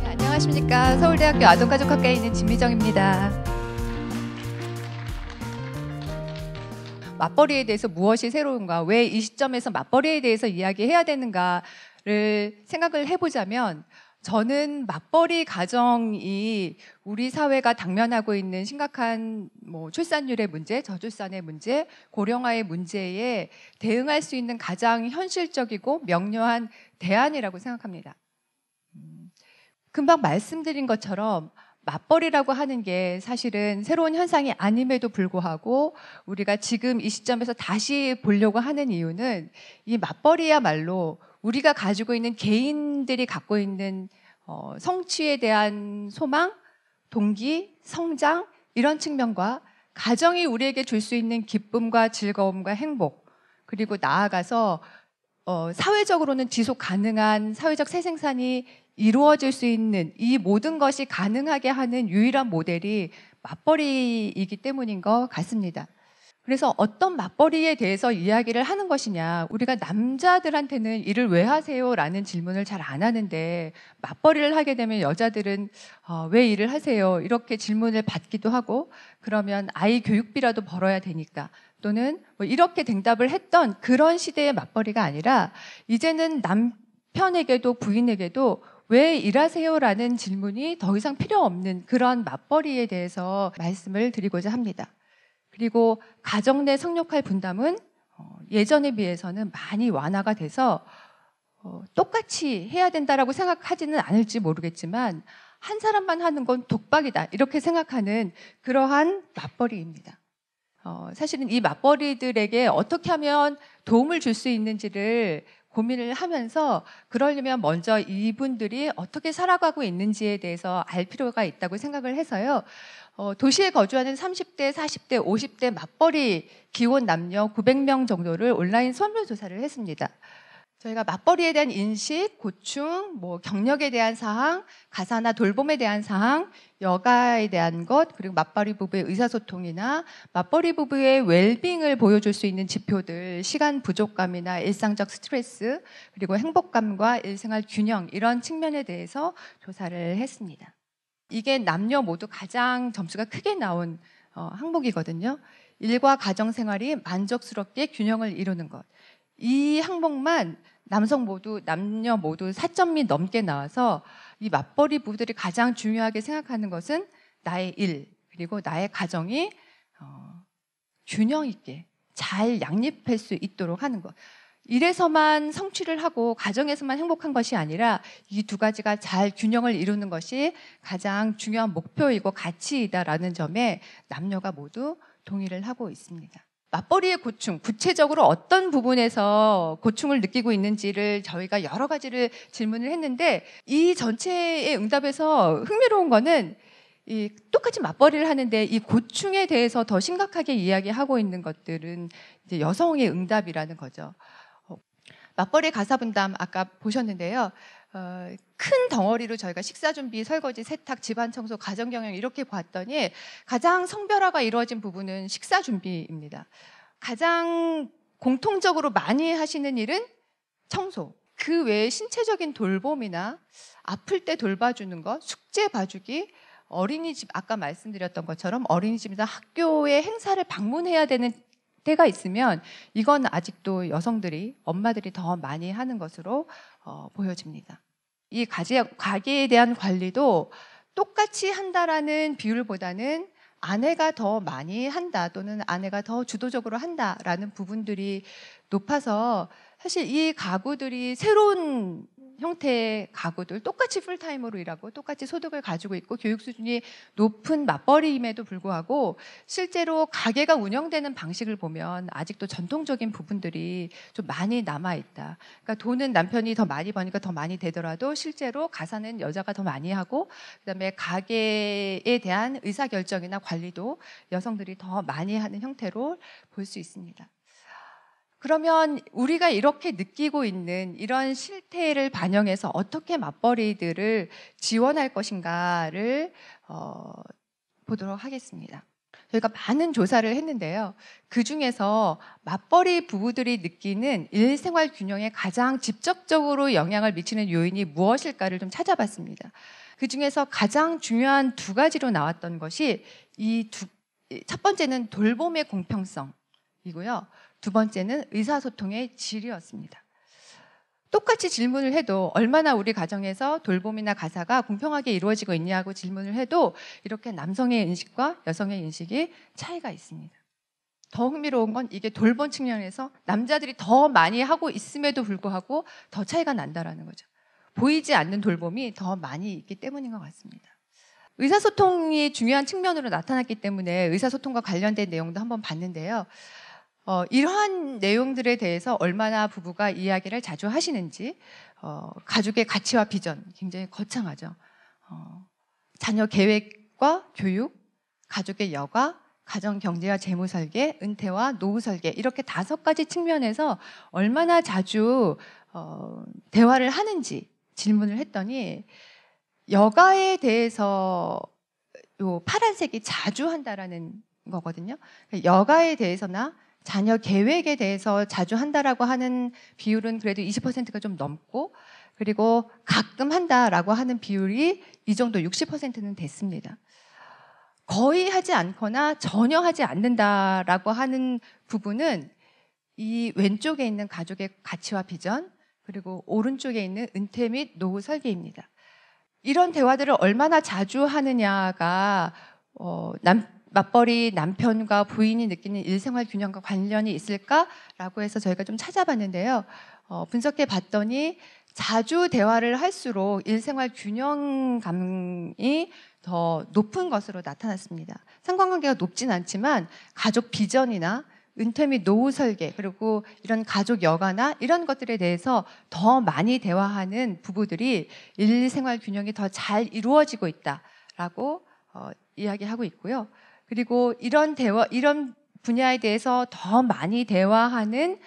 안녕하십니까. 서울대학교 아동가족학과에 있는 진미정입니다. 맞벌이에 대해서 무엇이 새로운가, 왜 이 시점에서 맞벌이에 대해서 이야기해야 되는가를 생각을 해보자면, 저는 맞벌이 가정이 우리 사회가 당면하고 있는 심각한 출산율의 문제, 저출산의 문제, 고령화의 문제에 대응할 수 있는 가장 현실적이고 명료한 대안이라고 생각합니다. 금방 말씀드린 것처럼 맞벌이라고 하는 게 사실은 새로운 현상이 아님에도 불구하고 우리가 지금 이 시점에서 다시 보려고 하는 이유는, 이 맞벌이야말로 우리가 가지고 있는 개인들이 갖고 있는 성취에 대한 소망, 동기, 성장, 이런 측면과 가정이 우리에게 줄 수 있는 기쁨과 즐거움과 행복, 그리고 나아가서 사회적으로는 지속 가능한 사회적 새생산이 이루어질 수 있는, 이 모든 것이 가능하게 하는 유일한 모델이 맞벌이이기 때문인 것 같습니다. 그래서 어떤 맞벌이에 대해서 이야기를 하는 것이냐, 우리가 남자들한테는 일을 왜 하세요? 라는 질문을 잘 안 하는데, 맞벌이를 하게 되면 여자들은 왜 일을 하세요? 이렇게 질문을 받기도 하고, 그러면 아이 교육비라도 벌어야 되니까, 또는 이렇게 대답을 했던 그런 시대의 맞벌이가 아니라, 이제는 남편에게도 부인에게도 왜 일하세요? 라는 질문이 더 이상 필요 없는 그런 맞벌이에 대해서 말씀을 드리고자 합니다. 그리고 가정 내 성역할 분담은 예전에 비해서는 많이 완화가 돼서 똑같이 해야 된다라고 생각하지는 않을지 모르겠지만, 한 사람만 하는 건 독박이다 이렇게 생각하는 그러한 맞벌이입니다. 사실은 이 맞벌이들에게 어떻게 하면 도움을 줄 수 있는지를 고민을 하면서, 그러려면 먼저 이분들이 어떻게 살아가고 있는지에 대해서 알 필요가 있다고 생각을 해서요. 도시에 거주하는 30대, 40대, 50대 맞벌이 기혼 남녀 900명 정도를 온라인 설문조사를 했습니다. 저희가 맞벌이에 대한 인식, 고충, 경력에 대한 사항, 가사나 돌봄에 대한 사항, 여가에 대한 것, 그리고 맞벌이 부부의 의사소통이나 맞벌이 부부의 웰빙을 보여줄 수 있는 지표들, 시간 부족감이나 일상적 스트레스, 그리고 행복감과 일생활 균형, 이런 측면에 대해서 조사를 했습니다. 이게 남녀 모두 가장 점수가 크게 나온 항목이거든요. 일과 가정생활이 만족스럽게 균형을 이루는 것. 이 항목만 남녀 모두 4점이 넘게 나와서, 이 맞벌이 부부들이 가장 중요하게 생각하는 것은 나의 일, 그리고 나의 가정이 균형 있게 잘 양립할 수 있도록 하는 것. 일에서만 성취를 하고 가정에서만 행복한 것이 아니라 이 두 가지가 잘 균형을 이루는 것이 가장 중요한 목표이고 가치이다라는 점에 남녀가 모두 동의를 하고 있습니다. 맞벌이의 고충, 구체적으로 어떤 부분에서 고충을 느끼고 있는지를 저희가 여러 가지를 질문을 했는데, 이 전체의 응답에서 흥미로운 거는 똑같이 맞벌이를 하는데 이 고충에 대해서 더 심각하게 이야기하고 있는 것들은 이제 여성의 응답이라는 거죠. 맞벌이 가사분담 아까 보셨는데요. 큰 덩어리로 저희가 식사 준비, 설거지, 세탁, 집안 청소, 가정 경영 이렇게 봤더니 가장 성별화가 이루어진 부분은 식사 준비입니다. 가장 공통적으로 많이 하시는 일은 청소. 그 외에 신체적인 돌봄이나 아플 때 돌봐주는 것, 숙제 봐주기, 어린이집, 아까 말씀드렸던 것처럼 어린이집이나 학교의 행사를 방문해야 되는 때가 있으면 이건 아직도 여성들이, 엄마들이 더 많이 하는 것으로 보여집니다. 이 가계에 대한 관리도 똑같이 한다라는 비율보다는 아내가 더 많이 한다, 또는 아내가 더 주도적으로 한다라는 부분들이 높아서, 사실 이 가구들이 새로운 형태의 가구들, 똑같이 풀타임으로 일하고 똑같이 소득을 가지고 있고 교육 수준이 높은 맞벌이임에도 불구하고 실제로 가게가 운영되는 방식을 보면 아직도 전통적인 부분들이 좀 많이 남아있다. 그러니까 돈은 남편이 더 많이 버니까 더 많이 되더라도 실제로 가사는 여자가 더 많이 하고, 그다음에 가게에 대한 의사결정이나 관리도 여성들이 더 많이 하는 형태로 볼 수 있습니다. 그러면 우리가 이렇게 느끼고 있는 이런 실태를 반영해서 어떻게 맞벌이들을 지원할 것인가를 보도록 하겠습니다. 저희가 많은 조사를 했는데요. 그중에서 맞벌이 부부들이 느끼는 일생활 균형에 가장 직접적으로 영향을 미치는 요인이 무엇일까를 좀 찾아봤습니다. 그중에서 가장 중요한 두 가지로 나왔던 것이 첫 번째는 돌봄의 공평성이고요. 두 번째는 의사소통의 질이었습니다. 똑같이 질문을 해도 얼마나 우리 가정에서 돌봄이나 가사가 공평하게 이루어지고 있냐고 질문을 해도 이렇게 남성의 인식과 여성의 인식이 차이가 있습니다. 더 흥미로운 건 이게 돌봄 측면에서 남자들이 더 많이 하고 있음에도 불구하고 더 차이가 난다라는 거죠. 보이지 않는 돌봄이 더 많이 있기 때문인 것 같습니다. 의사소통이 중요한 측면으로 나타났기 때문에 의사소통과 관련된 내용도 한번 봤는데요. 이러한 내용들에 대해서 얼마나 부부가 이야기를 자주 하시는지, 가족의 가치와 비전 굉장히 거창하죠. 자녀 계획과 교육, 가족의 여가, 가정 경제와 재무 설계, 은퇴와 노후 설계 이렇게 5가지 측면에서 얼마나 자주 대화를 하는지 질문을 했더니 여가에 대해서 요 파란색이 자주 한다라는 거거든요. 여가에 대해서나 자녀 계획에 대해서 자주 한다라고 하는 비율은 그래도 20%가 좀 넘고, 그리고 가끔 한다라고 하는 비율이 이 정도 60%는 됐습니다. 거의 하지 않거나 전혀 하지 않는다라고 하는 부분은 이 왼쪽에 있는 가족의 가치와 비전, 그리고 오른쪽에 있는 은퇴 및 노후 설계입니다. 이런 대화들을 얼마나 자주 하느냐가 맞벌이 남편과 부인이 느끼는 일생활 균형과 관련이 있을까라고 해서 저희가 좀 찾아봤는데요. 분석해 봤더니 자주 대화를 할수록 일생활 균형감이 더 높은 것으로 나타났습니다. 상관관계가 높진 않지만 가족 비전이나 은퇴 및 노후 설계, 그리고 이런 가족 여가나 이런 것들에 대해서 더 많이 대화하는 부부들이 일생활 균형이 더 잘 이루어지고 있다라고 이야기하고 있고요. 그리고 이런 분야에 대해서 더 많이 대화하는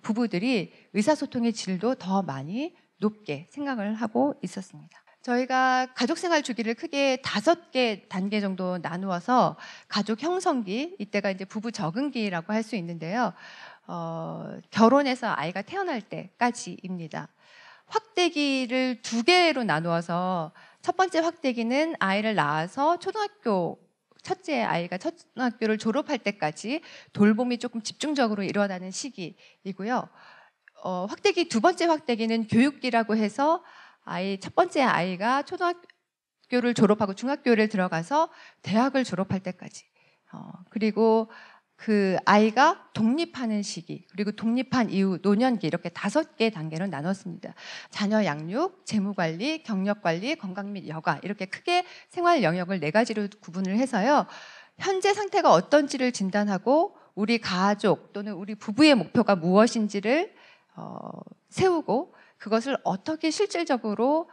부부들이 의사소통의 질도 더 많이 높게 생각을 하고 있었습니다. 저희가 가족생활 주기를 크게 5개 단계 정도 나누어서 가족 형성기, 이때가 이제 부부 적응기라고 할 수 있는데요. 결혼해서 아이가 태어날 때까지입니다. 확대기를 2개로 나누어서 첫 번째 확대기는 아이를 낳아서 첫째 아이가 초등학교를 졸업할 때까지 돌봄이 조금 집중적으로 일어나는 시기이고요. 확대기 2번째 확대기는 교육기라고 해서 첫 번째 아이가 초등학교를 졸업하고 중학교를 들어가서 대학을 졸업할 때까지, 그리고 그 아이가 독립하는 시기, 그리고 독립한 이후 노년기, 이렇게 5개 단계로 나눴습니다. 자녀 양육, 재무관리, 경력관리, 건강 및 여가, 이렇게 크게 생활 영역을 4가지로 구분을 해서요. 현재 상태가 어떤지를 진단하고 우리 가족 또는 우리 부부의 목표가 무엇인지를 세우고 그것을 어떻게 실질적으로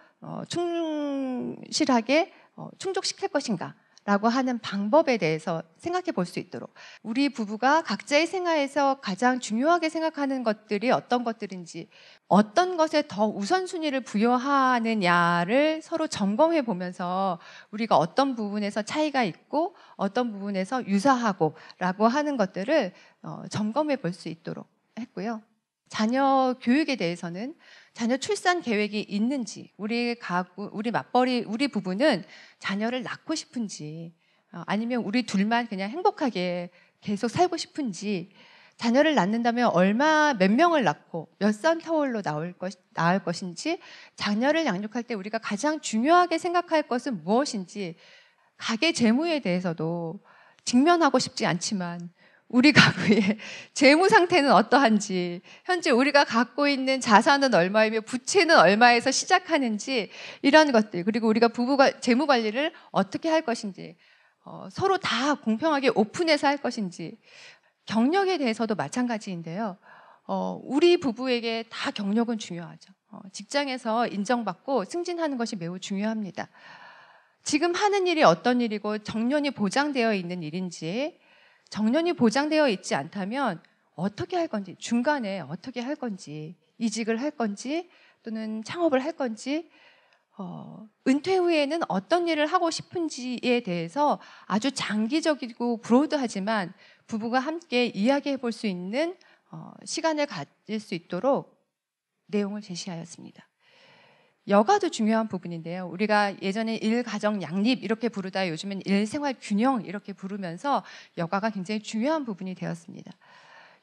충실하게 충족시킬 것인가 라고 하는 방법에 대해서 생각해 볼 수 있도록, 우리 부부가 각자의 생활에서 가장 중요하게 생각하는 것들이 어떤 것들인지, 어떤 것에 더 우선순위를 부여하느냐를 서로 점검해 보면서 우리가 어떤 부분에서 차이가 있고 어떤 부분에서 유사하고 라고 하는 것들을 점검해 볼 수 있도록 했고요. 자녀 교육에 대해서는 자녀 출산 계획이 있는지, 우리 맞벌이, 우리 부부는 자녀를 낳고 싶은지, 아니면 우리 둘만 그냥 행복하게 계속 살고 싶은지, 자녀를 낳는다면 몇 명을 낳고 몇 산 터울로 낳을 것인지, 자녀를 양육할 때 우리가 가장 중요하게 생각할 것은 무엇인지, 가계 재무에 대해서도 직면하고 싶지 않지만 우리 가구의 재무 상태는 어떠한지, 현재 우리가 갖고 있는 자산은 얼마이며 부채는 얼마에서 시작하는지, 이런 것들, 그리고 우리가 부부가 재무 관리를 어떻게 할 것인지, 서로 다 공평하게 오픈해서 할 것인지, 경력에 대해서도 마찬가지인데요. 우리 부부에게 다 경력은 중요하죠. 직장에서 인정받고 승진하는 것이 매우 중요합니다. 지금 하는 일이 어떤 일이고 정년이 보장되어 있는 일인지, 정년이 보장되어 있지 않다면 어떻게 할 건지, 중간에 어떻게 할 건지, 이직을 할 건지 또는 창업을 할 건지, 은퇴 후에는 어떤 일을 하고 싶은지에 대해서 아주 장기적이고 브로드하지만 부부가 함께 이야기해 볼 수 있는 시간을 가질 수 있도록 내용을 제시하였습니다. 여가도 중요한 부분인데요. 우리가 예전에 일, 가정, 양립 이렇게 부르다 요즘은 일, 생활, 균형 이렇게 부르면서 여가가 굉장히 중요한 부분이 되었습니다.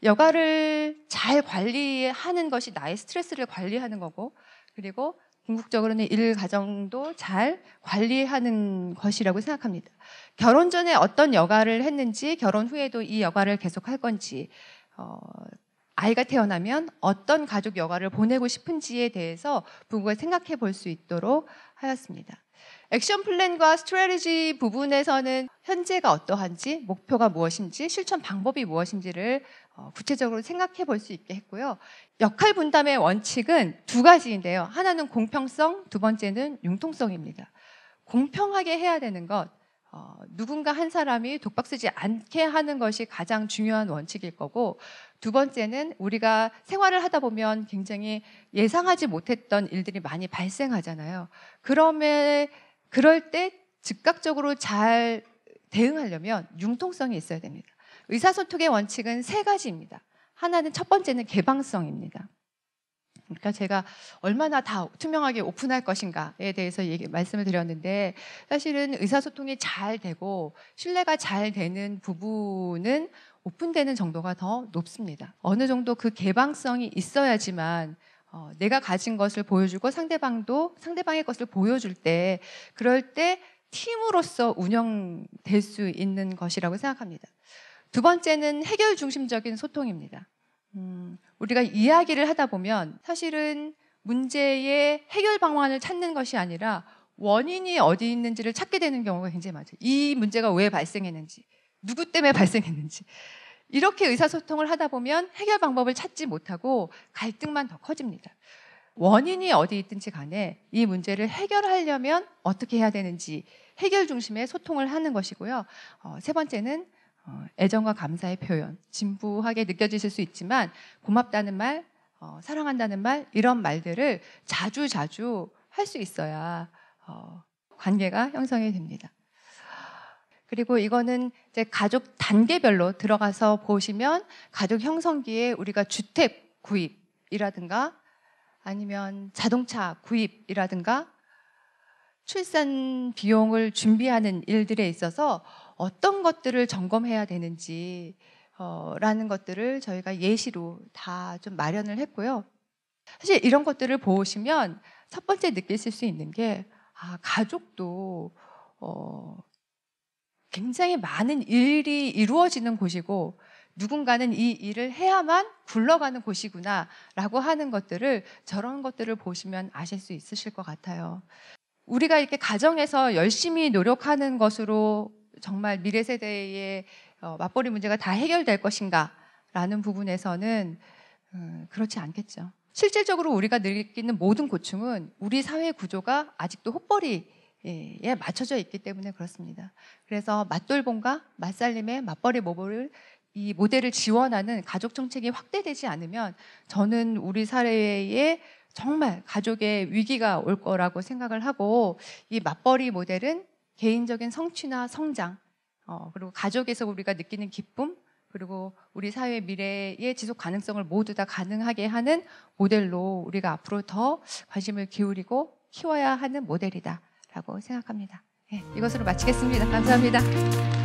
여가를 잘 관리하는 것이 나의 스트레스를 관리하는 거고, 그리고 궁극적으로는 일, 가정도 잘 관리하는 것이라고 생각합니다. 결혼 전에 어떤 여가를 했는지, 결혼 후에도 이 여가를 계속할 건지, 아이가 태어나면 어떤 가족 여가를 보내고 싶은지에 대해서 부부가 생각해 볼 수 있도록 하였습니다. 액션 플랜과 스트래티지 부분에서는 현재가 어떠한지, 목표가 무엇인지, 실천 방법이 무엇인지를 구체적으로 생각해 볼 수 있게 했고요. 역할 분담의 원칙은 두 가지인데요. 하나는 공평성, 두 번째는 융통성입니다. 공평하게 해야 되는 것, 누군가 한 사람이 독박 쓰지 않게 하는 것이 가장 중요한 원칙일 거고, 두 번째는 우리가 생활을 하다 보면 굉장히 예상하지 못했던 일들이 많이 발생하잖아요. 그럴 때 즉각적으로 잘 대응하려면 융통성이 있어야 됩니다. 의사소통의 원칙은 세 가지입니다. 하나는 첫 번째는 개방성입니다. 그러니까 제가 얼마나 다 투명하게 오픈할 것인가에 대해서 말씀을 드렸는데, 사실은 의사소통이 잘 되고 신뢰가 잘 되는 부부는 오픈되는 정도가 더 높습니다. 어느 정도 그 개방성이 있어야지만 내가 가진 것을 보여주고 상대방의 것을 보여줄 때, 그럴 때 팀으로서 운영될 수 있는 것이라고 생각합니다. 두 번째는 해결 중심적인 소통입니다. 우리가 이야기를 하다 보면 사실은 문제의 해결 방안을 찾는 것이 아니라 원인이 어디 있는지를 찾게 되는 경우가 굉장히 많죠. 이 문제가 왜 발생했는지, 누구 때문에 발생했는지. 이렇게 의사소통을 하다 보면 해결 방법을 찾지 못하고 갈등만 더 커집니다. 원인이 어디 있든지 간에 이 문제를 해결하려면 어떻게 해야 되는지 해결 중심의 소통을 하는 것이고요. 세 번째는 애정과 감사의 표현, 진부하게 느껴지실 수 있지만 고맙다는 말, 사랑한다는 말, 이런 말들을 자주 할 수 있어야 관계가 형성이 됩니다. 그리고 이거는 이제 가족 단계별로 들어가서 보시면 가족 형성기에 우리가 주택 구입이라든가 아니면 자동차 구입이라든가 출산 비용을 준비하는 일들에 있어서 어떤 것들을 점검해야 되는지 라는 것들을 저희가 예시로 다 좀 마련을 했고요. 사실 이런 것들을 보시면 첫 번째 느끼실 수 있는 게 가족도 굉장히 많은 일이 이루어지는 곳이고 누군가는 이 일을 해야만 굴러가는 곳이구나 라고 하는 것들을, 저런 것들을 보시면 아실 수 있으실 것 같아요. 우리가 이렇게 가정에서 열심히 노력하는 것으로 정말 미래 세대의 맞벌이 문제가 다 해결될 것인가 라는 부분에서는 그렇지 않겠죠. 실질적으로 우리가 느끼는 모든 고충은 우리 사회 구조가 아직도 헛벌이에 맞춰져 있기 때문에 그렇습니다. 그래서 맞돌봄과 맞살림의 맞벌이 이 모델을 지원하는 가족 정책이 확대되지 않으면 저는 우리 사회에 정말 가족의 위기가 올 거라고 생각을 하고, 이 맞벌이 모델은 개인적인 성취나 성장, 그리고 가족에서 우리가 느끼는 기쁨, 그리고 우리 사회의 미래의 지속 가능성을 모두 다 가능하게 하는 모델로 우리가 앞으로 더 관심을 기울이고 키워야 하는 모델이다라고 생각합니다. 네, 이것으로 마치겠습니다. 감사합니다.